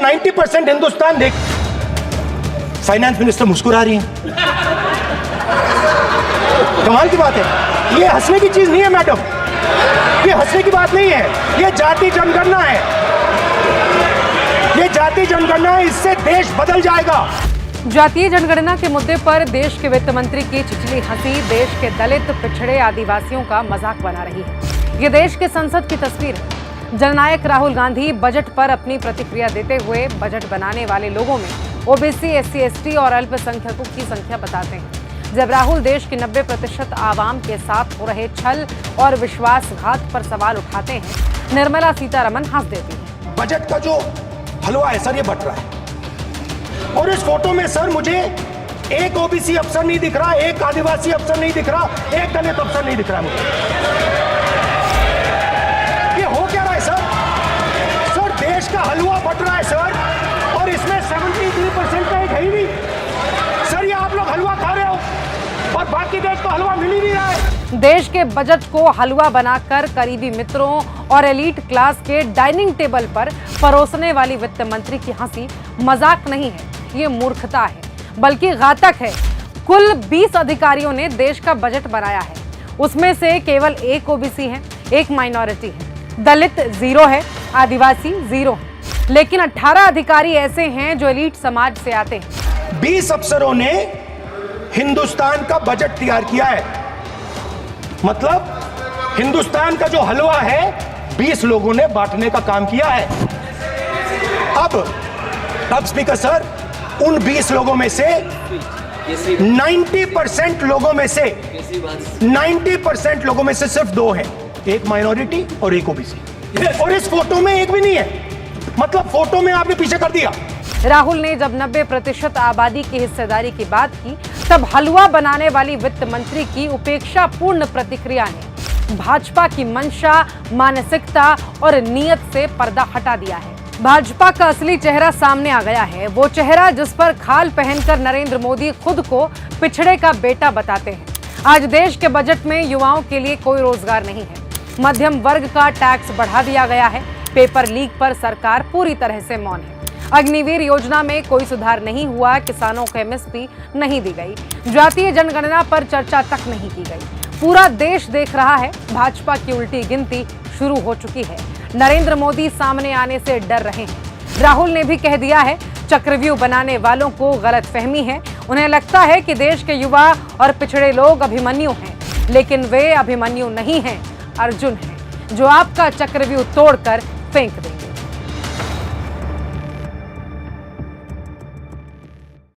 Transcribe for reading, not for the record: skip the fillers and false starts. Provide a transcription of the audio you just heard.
90% हिंदुस्तान देख। Finance minister मुस्कुरा रही है, कमाल की बात है। ये हंसने की चीज नहीं है मैडम, ये हंसने की बात नहीं है, ये जाति जनगणना है, ये जाति जनगणना है, इससे देश बदल जाएगा। जातीय जनगणना के मुद्दे पर देश के वित्त मंत्री की छिछली हंसी देश के दलित, पिछड़े, आदिवासियों का मजाक बना रही है। ये देश के संसद की तस्वीर है। जननायक राहुल गांधी बजट पर अपनी प्रतिक्रिया देते हुए बजट बनाने वाले लोगों में ओबीसी, एससी, एसटी और अल्पसंख्यकों की संख्या बताते हैं। जब राहुल देश की 90% आवाम के साथ हो रहे छल और विश्वासघात पर सवाल उठाते हैं, निर्मला सीतारमण हंस देती है। बजट का जो हलवा है सर, ये बट रहा है, और इस फोटो में सर मुझे एक ओबीसी अफसर नहीं दिख रहा, एक आदिवासी अफसर नहीं दिख रहा, एक दलित अफसर नहीं दिख रहा मुझे। ये हो क्या रहा है सर? सर देश का हलवा बट रहा है सर, और इसमें 73% का एक है ही नहीं। सर ये आप लोग हलवा खा रहे हो और बाकी देश को हलवा मिल ही नहीं रहा है। देश के बजट को हलवा बनाकर करीबी मित्रों और एलीट क्लास के डाइनिंग टेबल पर परोसने वाली वित्त मंत्री की हंसी मजाक नहीं है, ये मूर्खता है, बल्कि घातक है। कुल 20 अधिकारियों ने देश का बजट बनाया है, उसमें से केवल एक ओबीसी है, एक माइनॉरिटी है, दलित 0 है, आदिवासी 0 है, लेकिन 18 अधिकारी ऐसे हैं जो एलीट समाज से आते हैं। 20 अफसरों ने हिंदुस्तान का बजट तैयार किया है, मतलब हिंदुस्तान का जो हलवा है 20 लोगों ने बांटने का काम किया है। अब स्पीकर सर, उन 20 लोगों में से 90% लोगों में से 90% लोगों में से सिर्फ 2 हैं, एक माइनॉरिटी और एक ओबीसी, और इस फोटो में एक भी नहीं है, मतलब फोटो में आपने पीछे कर दिया। राहुल ने जब 90% आबादी की हिस्सेदारी की बात की, तब हलवा बनाने वाली वित्त मंत्री की उपेक्षापूर्ण प्रतिक्रिया ने भाजपा की मंशा, मानसिकता और नीयत से पर्दा हटा दिया है। भाजपा का असली चेहरा सामने आ गया है, वो चेहरा जिस पर खाल पहनकर नरेंद्र मोदी खुद को पिछड़े का बेटा बताते हैं। आज देश के बजट में युवाओं के लिए कोई रोजगार नहीं है, मध्यम वर्ग का टैक्स बढ़ा दिया गया है, पेपर लीक पर सरकार पूरी तरह से मौन है, अग्निवीर योजना में कोई सुधार नहीं हुआ, किसानों को एमएसपी नहीं दी गई, जातीय जनगणना पर चर्चा तक नहीं की गई। पूरा देश देख रहा है, भाजपा की उल्टी गिनती शुरू हो चुकी है। नरेंद्र मोदी सामने आने से डर रहे हैं। राहुल ने भी कह दिया है, चक्रव्यूह बनाने वालों को गलतफहमी है, उन्हें लगता है कि देश के युवा और पिछड़े लोग अभिमन्यु हैं, लेकिन वे अभिमन्यु नहीं हैं, अर्जुन हैं, जो आपका चक्रव्यूह तोड़कर फेंक दें।